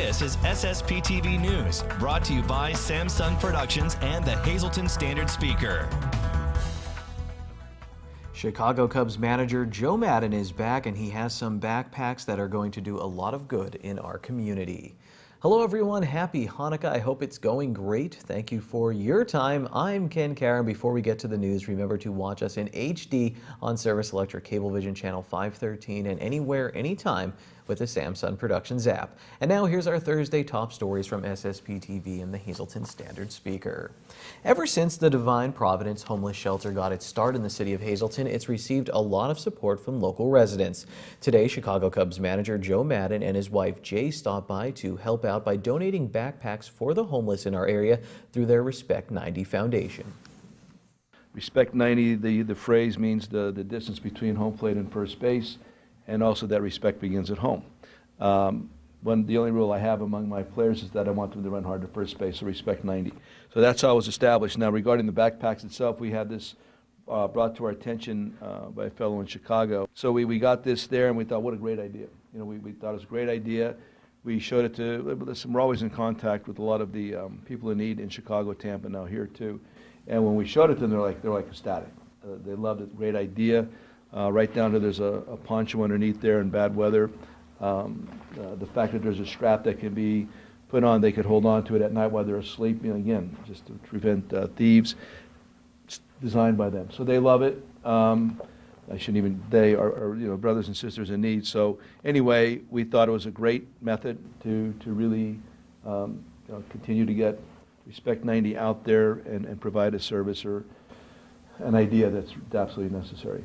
This is SSPTV News, brought to you by Samsung Productions and the Hazleton Standard Speaker. Chicago Cubs manager Joe Maddon is back, and he has some backpacks that are going to do a lot of good in our community. Hello everyone, happy Hanukkah. I hope it's going great. Thank you for your time. I'm Ken Karen. Before we get to the news, remember to watch us in HD on Service Electric Cablevision Channel 513 and anywhere, anytime with the Samsung Productions app. And now here's our Thursday top stories from SSPTV and the Hazleton Standard Speaker. Ever since the Divine Providence Homeless Shelter got its start in the city of Hazleton, it's received a lot of support from local residents. Today, Chicago Cubs manager Joe Maddon and his wife Jay stopped by to help out by donating backpacks for the homeless in our area through their Respect 90 Foundation. Respect 90, the phrase means the distance between home plate and first base, and also that respect begins at home. The only rule I have among my players is that I want them to run hard to first base, so respect 90. So that's how it was established. Now, regarding the backpacks itself, we had this brought to our attention by a fellow in Chicago. So we got this there, and we thought, what a great idea. You know, we thought it was a great idea. We showed it to, listen, we're always in contact with a lot of the people in need in Chicago, Tampa, now here too. And when we showed it to them, they're like ecstatic. They loved it, great idea. Right down to there's a poncho underneath there in bad weather. The fact that there's a strap that can be put on, they could hold on to it at night while they're asleep. You know, again, just to prevent thieves. It's designed by them, so they love it. I shouldn't even. They are you know, brothers and sisters in need. So anyway, we thought it was a great method to really you know, continue to get Respect 90 out there and provide a service or an idea that's absolutely necessary.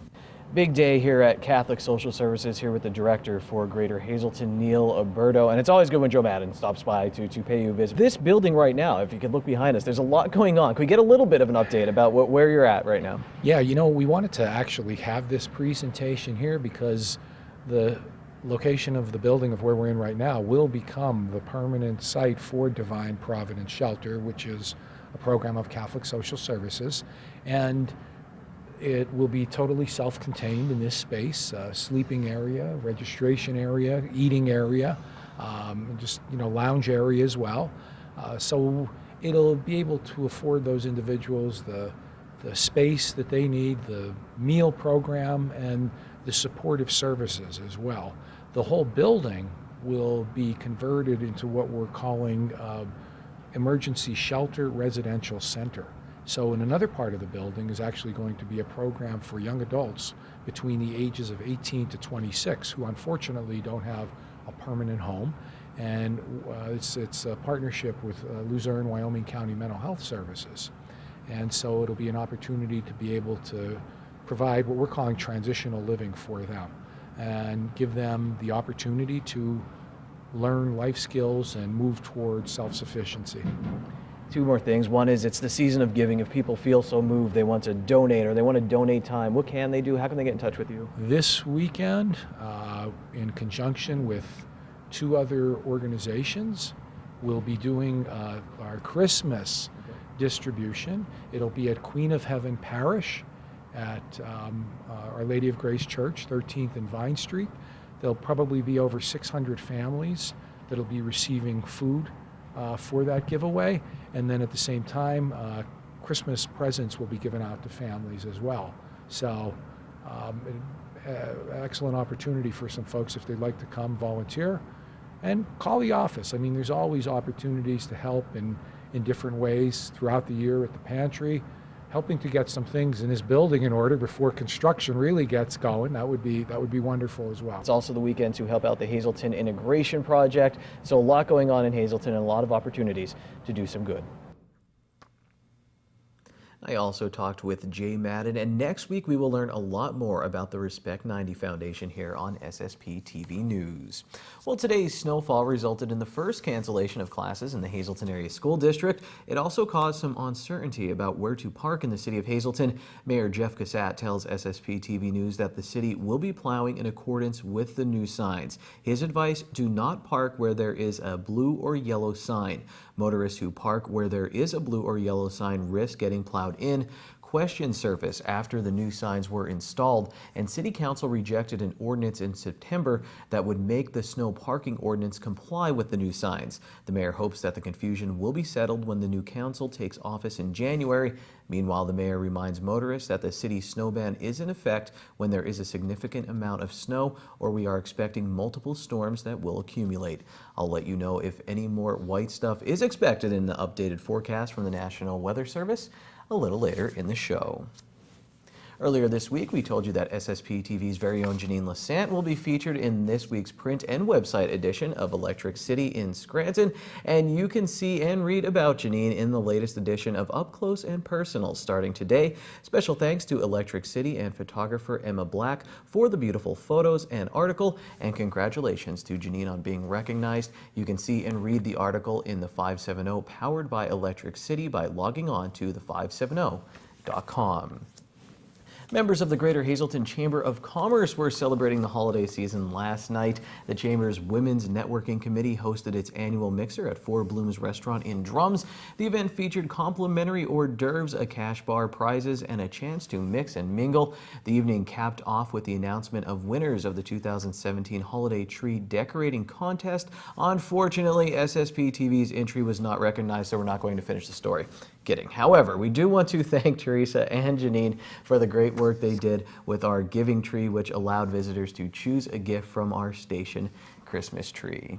Big day here at Catholic Social Services, here with the director for Greater Hazleton, Neil Alberto. And it's always good when Joe Maddon stops by to pay you a visit. This building right now, if you could look behind us, there's a lot going on. Can we get a little bit of an update about where you're at right now? Yeah, you know, we wanted to actually have this presentation here because the location of the building of where we're in right now will become the permanent site for Divine Providence Shelter, which is a program of Catholic Social Services. And it will be totally self-contained in this space, sleeping area, registration area, eating area, just, you know, lounge area as well. So it'll be able to afford those individuals the space that they need, the meal program, and the supportive services as well. The whole building will be converted into what we're calling Emergency Shelter Residential Center. So in another part of the building is actually going to be a program for young adults between the ages of 18 to 26 who unfortunately don't have a permanent home. And it's a partnership with Luzerne, Wyoming County Mental Health Services. And so it'll be an opportunity to be able to provide what we're calling transitional living for them and give them the opportunity to learn life skills and move towards self-sufficiency. Two more things. One is it's the season of giving. If people feel so moved, they want to donate or they want to donate time, what can they do? How can they get in touch with you? This weekend, in conjunction with two other organizations, we'll be doing our Christmas distribution. It'll be at Queen of Heaven Parish at Our Lady of Grace Church, 13th and Vine Street. There'll probably be over 600 families that'll be receiving food for that giveaway, and then at the same time Christmas presents will be given out to families as well. So excellent opportunity for some folks if they'd like to come volunteer and call the office. I mean, there's always opportunities to help in different ways throughout the year at the pantry, helping to get some things in this building in order before construction really gets going. That would be wonderful as well. It's also the weekend to help out the Hazleton Integration Project. So a lot going on in Hazleton and a lot of opportunities to do some good. I also talked with Jay Maddon, and next week we will learn a lot more about the Respect 90 Foundation here on SSP TV News. Well, today's snowfall resulted in the first cancellation of classes in the Hazleton Area School District. It also caused some uncertainty about where to park in the city of Hazleton. Mayor Jeff Cassat tells SSP TV News that the city will be plowing in accordance with the new signs. His advice: do not park where there is a blue or yellow sign. Motorists who park where there is a blue or yellow sign risk getting plowed in. Questions surfaced after the new signs were installed, and City Council rejected an ordinance in September that would make the snow parking ordinance comply with the new signs. The mayor hopes that the confusion will be settled when the new council takes office in January. Meanwhile, the mayor reminds motorists that the city's snow ban is in effect when there is a significant amount of snow or we are expecting multiple storms that will accumulate. I'll let you know if any more white stuff is expected in the updated forecast from the National Weather Service a little later in the show. Earlier this week, we told you that SSPTV's very own Janine Lassant will be featured in this week's print and website edition of Electric City in Scranton, and you can see and read about Janine in the latest edition of Up Close and Personal starting today. Special thanks to Electric City and photographer Emma Black for the beautiful photos and article, and congratulations to Janine on being recognized. You can see and read the article in the 570 powered by Electric City by logging on to the570.com. Members of the Greater Hazleton Chamber of Commerce were celebrating the holiday season last night. The Chamber's Women's Networking Committee hosted its annual mixer at Four Blooms Restaurant in Drums. The event featured complimentary hors d'oeuvres, a cash bar, prizes, and a chance to mix and mingle. The evening capped off with the announcement of winners of the 2017 Holiday Tree Decorating Contest. Unfortunately, SSPTV's entry was not recognized, so we're not going to finish the story. Kidding. However, we do want to thank Teresa and Janine for the great work they did with our giving tree, which allowed visitors to choose a gift from our station Christmas tree.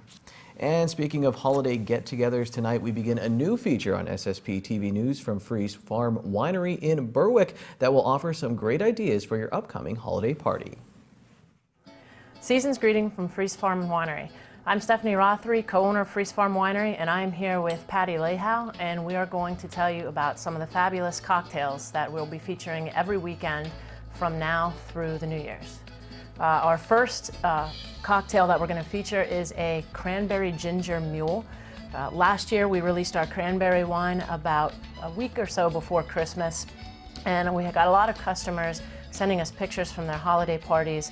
And speaking of holiday get-togethers, tonight we begin a new feature on SSP TV News from Freeze Farm Winery in Berwick that will offer some great ideas for your upcoming holiday party. Season's greeting from Freeze Farm Winery. I'm Stephanie Rothery, co-owner of Freeze Farm Winery, and I am here with Patty Lahow, and we are going to tell you about some of the fabulous cocktails that we'll be featuring every weekend from now through the New Year's. Our first cocktail that we're going to feature is a cranberry ginger mule. Last year we released our cranberry wine about a week or so before Christmas, and we got a lot of customers sending us pictures from their holiday parties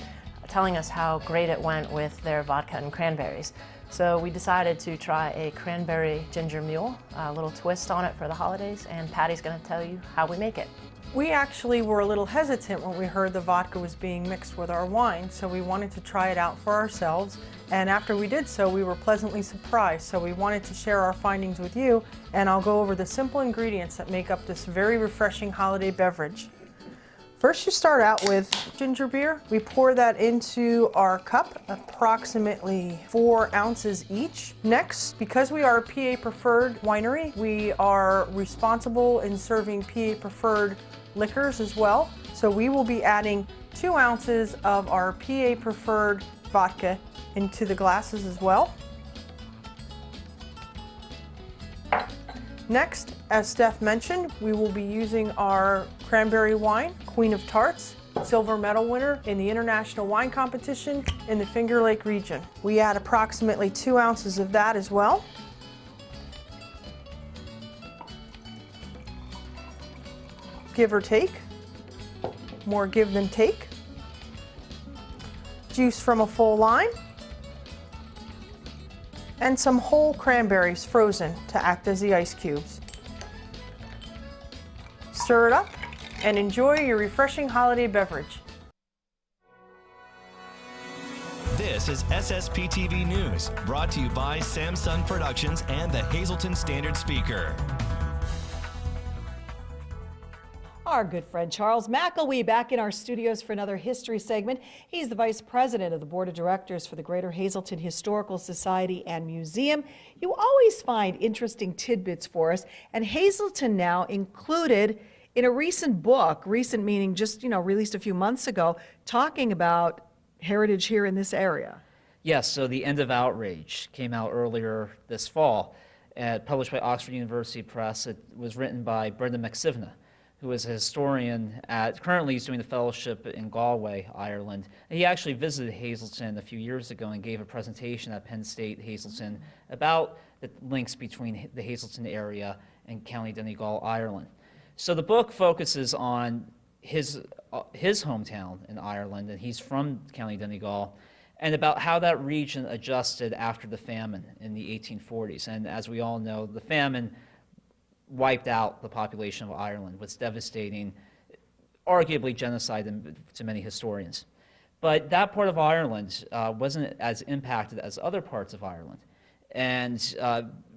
telling us how great it went with their vodka and cranberries. So we decided to try a cranberry ginger mule, a little twist on it for the holidays, and Patty's going to tell you how we make it. We actually were a little hesitant when we heard the vodka was being mixed with our wine, so we wanted to try it out for ourselves, and after we did so, we were pleasantly surprised. So we wanted to share our findings with you, and I'll go over the simple ingredients that make up this very refreshing holiday beverage. First, you start out with ginger beer. We pour that into our cup, approximately 4 ounces each. Next, because we are a PA preferred winery, we are responsible in serving PA preferred liquors as well. So we will be adding 2 ounces of our PA preferred vodka into the glasses as well. Next, as Steph mentioned, we will be using our cranberry wine, Queen of Tarts, silver medal winner in the International Wine Competition in the Finger Lake region. We add approximately 2 ounces of that as well. Give or take, more give than take. Juice from a full lime. And some whole cranberries frozen to act as the ice cubes. Stir it up and enjoy your refreshing holiday beverage. This is SSPTV News, brought to you by Samsung Productions and the Hazleton Standard Speaker. Our good friend Charles McElwee back in our studios for another history segment. He's the Vice President of the Board of Directors for the Greater Hazleton Historical Society and Museum. You always find interesting tidbits for us, and Hazleton now included in a recent book, recent meaning just, released a few months ago, talking about heritage here in this area. Yes, so The End of Outrage came out earlier this fall, published by Oxford University Press. It was written by Brendan McSivna, who is a historian currently he's doing the fellowship in Galway, Ireland. And he actually visited Hazleton a few years ago and gave a presentation at Penn State Hazleton about the links between the Hazleton area and County Donegal, Ireland. So the book focuses on his hometown in Ireland, and he's from County Donegal, and about how that region adjusted after the famine in the 1840s. And as we all know, the famine wiped out the population of Ireland, was devastating arguably genocide to many historians. But that part of Ireland wasn't as impacted as other parts of Ireland. And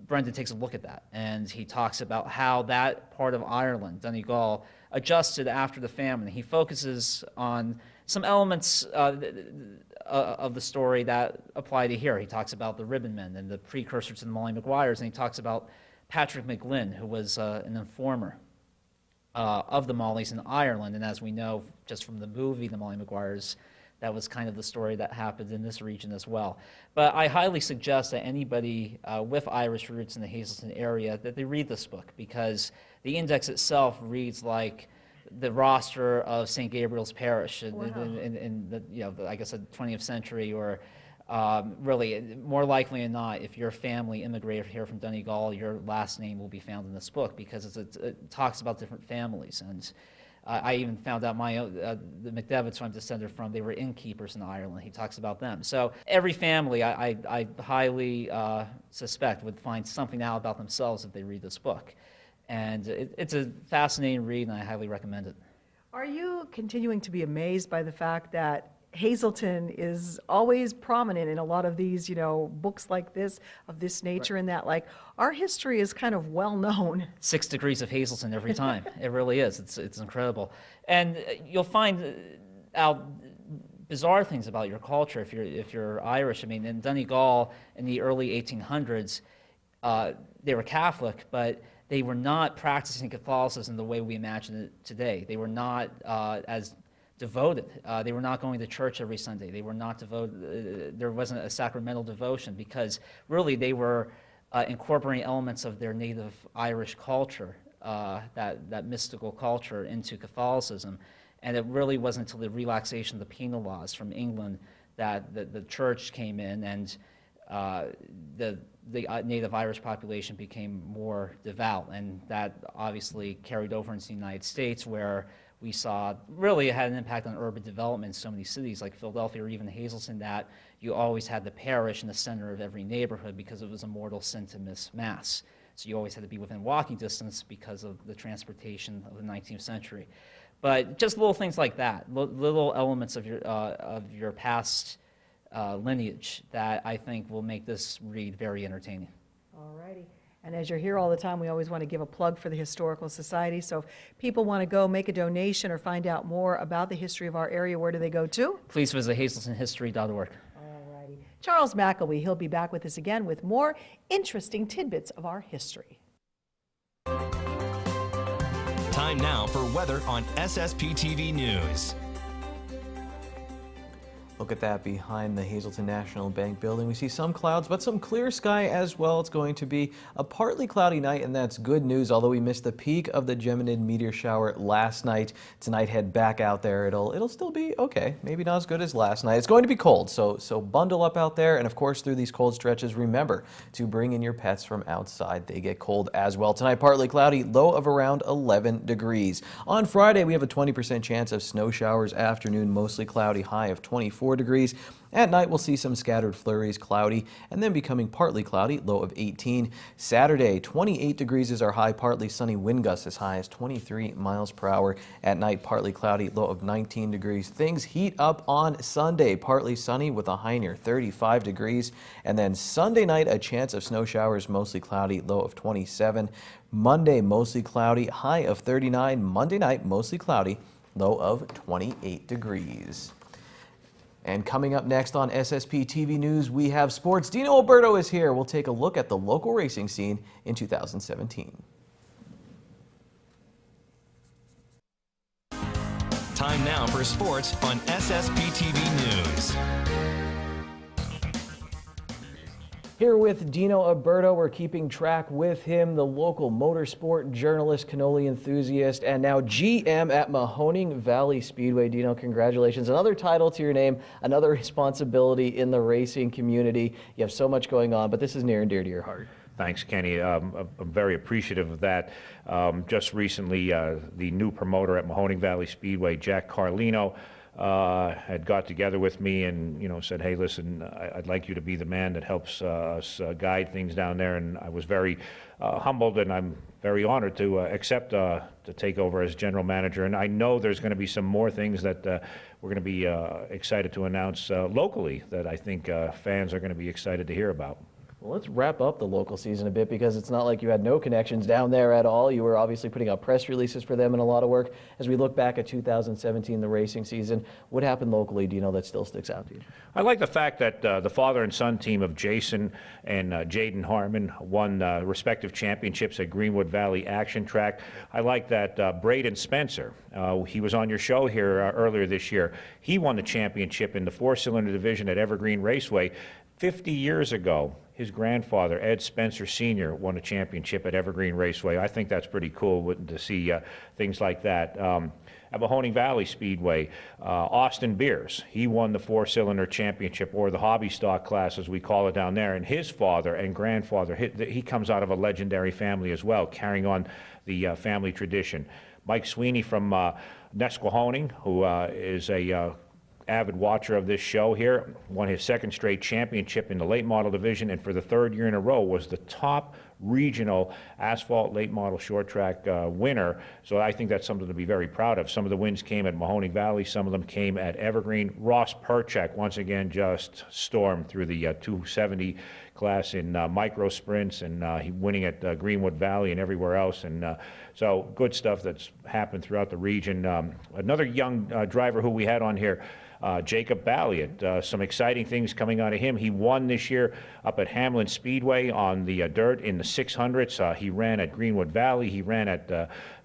Brendan takes a look at that, and he talks about how that part of Ireland, Donegal, adjusted after the famine. He focuses on some elements of the story that apply to here. He talks about the Ribbonmen and the precursor to the Molly Maguires, and he talks about Patrick McGlynn, who was an informer of the Mollys in Ireland. And as we know just from the movie The Molly Maguires, that was kind of the story that happened in this region as well. But I highly suggest that anybody with Irish roots in the Hazleton area, that they read this book, because the index itself reads like the roster of St. Gabriel's Parish in the, I guess, the 20th century, or really, more likely than not, if your family immigrated here from Donegal, your last name will be found in this book, because it talks about different families. And I even found out my own, the McDevitt's who I'm descended from, they were innkeepers in Ireland. He talks about them. So every family, I highly suspect, would find something out about themselves if they read this book. And it's a fascinating read, and I highly recommend it. Are you continuing to be amazed by the fact that Hazleton is always prominent in a lot of these, books like this, of this nature, and that, like, our history is kind of well known? 6 degrees of Hazleton every time. It really is. It's incredible. And you'll find out bizarre things about your culture if you're Irish. I mean, in Donegal in the early 1800s, they were Catholic, but they were not practicing Catholicism the way we imagine it today. They were not as devoted. They were not going to church every Sunday. They were not devoted. There wasn't a sacramental devotion, because really they were incorporating elements of their native Irish culture, that mystical culture, into Catholicism. And it really wasn't until the relaxation of the penal laws from England that the church came in, and the native Irish population became more devout. And that obviously carried over into the United States, where we saw really it had an impact on urban development in so many cities like Philadelphia or even Hazleton, that you always had the parish in the center of every neighborhood, because it was a mortal sin to miss Mass. So you always had to be within walking distance because of the transportation of the 19th century. But just little things like that, little elements of your past lineage, that I think will make this read very entertaining. All righty. And as you're here all the time, we always want to give a plug for the Historical Society. So if people want to go make a donation or find out more about the history of our area, where do they go to? Please visit hazletonhistory.org. All righty. Charles McElwee, he'll be back with us again with more interesting tidbits of our history. Time now for weather on SSPTV News. Look at that behind the Hazleton National Bank building. We see some clouds, but some clear sky as well. It's going to be a partly cloudy night, and that's good news. Although we missed the peak of the Geminid meteor shower last night, tonight head back out there. It'll still be okay. Maybe not as good as last night. It's going to be cold, so bundle up out there. And of course, through these cold stretches, remember to bring in your pets from outside. They get cold as well. Tonight, partly cloudy, low of around 11 degrees. On Friday, we have a 20% chance of snow showers. Afternoon, mostly cloudy, high of 24 degrees. At night, we'll see some scattered flurries, cloudy, and then becoming partly cloudy, low of 18. Saturday, 28 degrees is our high, partly sunny, wind gusts as high as 23 miles per hour. At night, partly cloudy, low of 19 degrees. Things heat up on Sunday, partly sunny with a high near 35 degrees. And then Sunday night, a chance of snow showers, mostly cloudy, low of 27. Monday, mostly cloudy, high of 39. Monday night, mostly cloudy, low of 28 degrees. And coming up next on SSPTV News, we have sports. Dino Alberto is here. We'll take a look at the local racing scene in 2017. Time now for sports on SSPTV News. Here with Dino Alberto, we're keeping track with him, the local motorsport journalist, cannoli enthusiast, and now GM at Mahoning Valley Speedway. Dino, congratulations. Another title to your name, another responsibility in the racing community. You have so much going on, but this is near and dear to your heart. Thanks, Kenny. I'm very appreciative of that. Just recently, the new promoter at Mahoning Valley Speedway, Jack Carlino, had got together with me and said, hey, listen, I'd like you to be the man that helps us guide things down there. And I was very humbled, and I'm very honored to accept to take over as general manager. And I know there's going to be some more things that we're going to be excited to announce locally that I think fans are going to be excited to hear about. Well, let's wrap up the local season a bit, because it's not like you had no connections down there at all. You were obviously putting out press releases for them and a lot of work. As we look back at 2017, the racing season, what happened locally, do you know, that still sticks out to you? I like the fact that the father and son team of Jason and Jaden Harmon won respective championships at Greenwood Valley Action Track. I like that Braden Spencer, he was on your show here earlier this year. He won the championship in the four-cylinder division at Evergreen Raceway. 50 years ago, his grandfather, Ed Spencer Sr., won a championship at Evergreen Raceway. I think that's pretty cool to see things like that. At Mahoning Valley Speedway, Austin Beers, he won the four-cylinder championship, or the hobby stock class as we call it down there, and his father and grandfather, he comes out of a legendary family as well, carrying on the family tradition. Mike Sweeney from Nesquehoning, who is a avid watcher of this show here, won his second straight championship in the late model division, and for the third year in a row was the top regional asphalt late model short track winner. So I think that's something to be very proud of. Some of the wins came at Mahoning Valley, some of them came at Evergreen. Ross Perchek once again just stormed through the 270 class in micro sprints, and he winning at Greenwood Valley and everywhere else. And so good stuff that's happened throughout the region. Another young driver who we had on here, Jacob Balliot, some exciting things coming out of him. He won this year up at Hamlin Speedway on the dirt in the 600s. He ran at Greenwood Valley. He ran at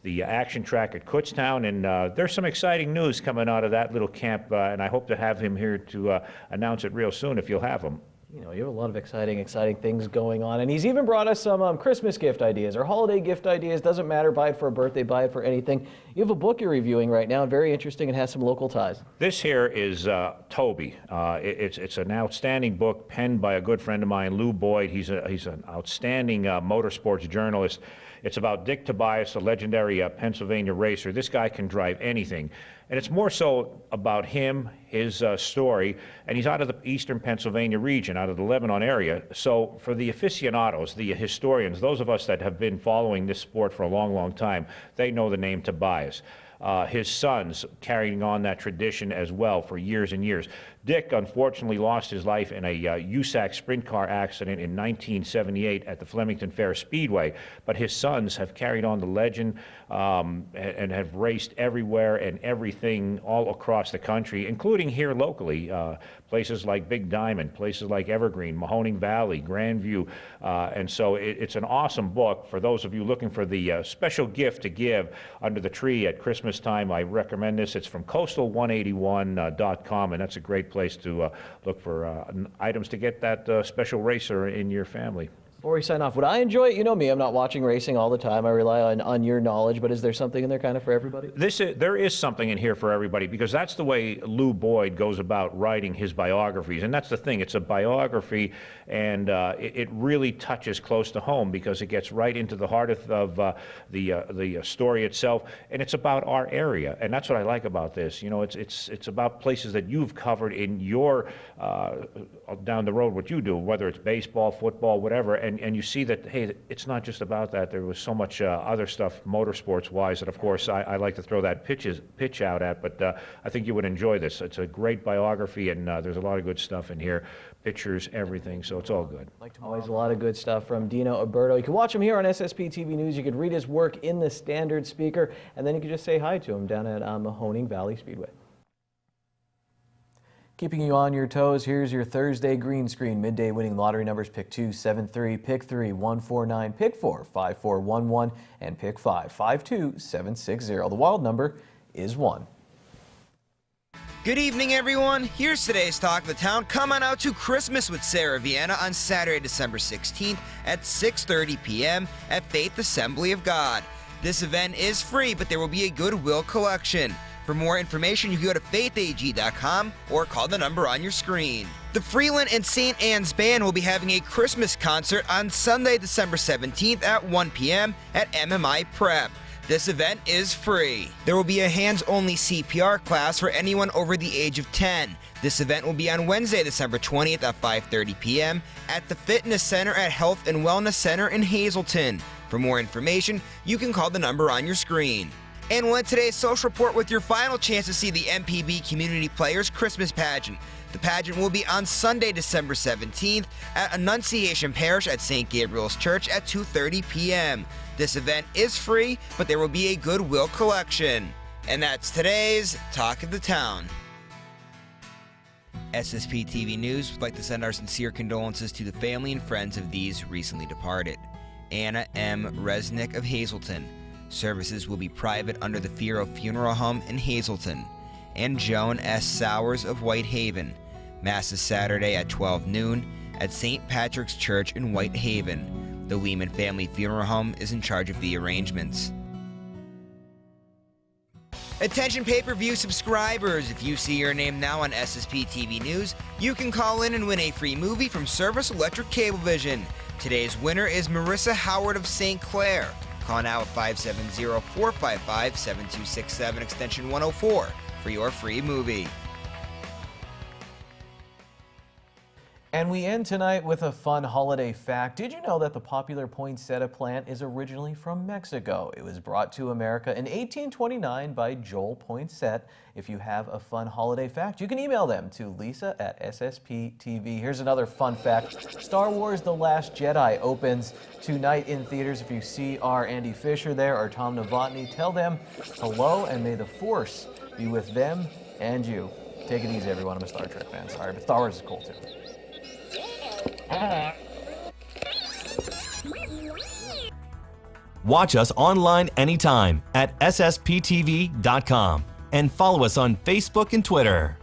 the action track at Kutztown, and there's some exciting news coming out of that little camp, and I hope to have him here to announce it real soon if you'll have him. You know, you have a lot of exciting things going on. And he's even brought us some Christmas gift ideas or holiday gift ideas. Doesn't matter, buy it for a birthday, buy it for anything. You have a book you're reviewing right now, very interesting, and has some local ties. This here is Toby. It's an outstanding book penned by a good friend of mine, Lou Boyd. He's an outstanding motorsports journalist. It's about Dick Tobias, a legendary Pennsylvania racer. This guy can drive anything. And it's more so about him, his story, and he's out of the eastern Pennsylvania region, out of the Lebanon area. So for the aficionados, the historians, those of us that have been following this sport for a long, long time, they know the name Tobias. His sons carrying on that tradition as well for years and years. Dick unfortunately lost his life in a USAC sprint car accident in 1978 at the Flemington Fair Speedway, but his sons have carried on the legend and have raced everywhere and everything all across the country, including here locally. Places like Big Diamond, places like Evergreen, Mahoning Valley, Grandview, and so it's an awesome book for those of you looking for the special gift to give under the tree at Christmas time. I recommend this. It's from coastal181.com, and that's a great place to look for items to get that special racer in your family. Before we sign off, would I enjoy it? You know me, I'm not watching racing all the time. I rely on your knowledge, but is there something in there kind of for everybody? There is something in here for everybody, because that's the way Lou Boyd goes about writing his biographies. And that's the thing, it's a biography, and it really touches close to home because it gets right into the heart of the story itself, and it's about our area. And that's what I like about this. You know, it's about places that you've covered in your down the road, what you do, whether it's baseball, football, whatever, and you see that, hey, it's not just about that. There was so much other stuff motorsports-wise that, of course, I like to throw that pitch out at, but I think you would enjoy this. It's a great biography, and there's a lot of good stuff in here, pictures, everything, so it's all good. Always a lot of good stuff from Dino Alberto. You can watch him here on SSPTV News. You could read his work in the Standard Speaker, and then you could just say hi to him down at Mahoning Valley Speedway. Keeping you on your toes, here's your Thursday green screen. Midday winning lottery numbers: pick 2, 7, 3, pick 3, 1, 4, 9, pick 4, 5, 4, 1, 1, and pick 5, 5, 2, 7, 6, 0. The wild number is 1. Good evening, everyone. Here's today's Talk of the Town. Come on out to Christmas with Sarah Vienna on Saturday, December 16th at 6:30 p.m. at Faith Assembly of God. This event is free, but there will be a Goodwill collection. For more information, you can go to faithag.com or call the number on your screen. The Freeland and St. Anne's Band will be having a Christmas concert on Sunday, December 17th at 1 p.m. at MMI Prep. This event is free. There will be a hands-only CPR class for anyone over the age of 10. This event will be on Wednesday, December 20th at 5:30 p.m. at the Fitness Center at Health and Wellness Center in Hazleton. For more information, you can call the number on your screen. And we'll end today's social report with your final chance to see the MPB Community Players Christmas Pageant. The pageant will be on Sunday, December 17th at Annunciation Parish at St. Gabriel's Church at 2:30 p.m. This event is free, but there will be a Goodwill collection. And that's today's Talk of the Town. SSPTV News would like to send our sincere condolences to the family and friends of these recently departed. Anna M. Resnick of Hazleton. Services will be private under the Firo Funeral Home in Hazleton. And Joan S. Sowers of Whitehaven. Mass is Saturday at 12 noon at St. Patrick's Church in Whitehaven. The Lehman Family Funeral Home is in charge of the arrangements. Attention pay-per-view subscribers, if you see your name now on SSPTV News, you can call in and win a free movie from Service Electric Cablevision. Today's winner is Marissa Howard of St. Clair. Call now at 570-455-7267 extension 104 for your free movie. And we end tonight with a fun holiday fact. Did you know that the popular poinsettia plant is originally from Mexico? It was brought to America in 1829 by Joel Poinsett. If you have a fun holiday fact, you can email them to lisa@ssptv. Here's another fun fact. Star Wars The Last Jedi opens tonight in theaters. If you see our Andy Fisher there or Tom Novotny, tell them hello and may the Force be with them and you. Take it easy, everyone. I'm a Star Trek fan. Sorry, but Star Wars is cool too. Watch us online anytime at ssptv.com and follow us on Facebook and Twitter.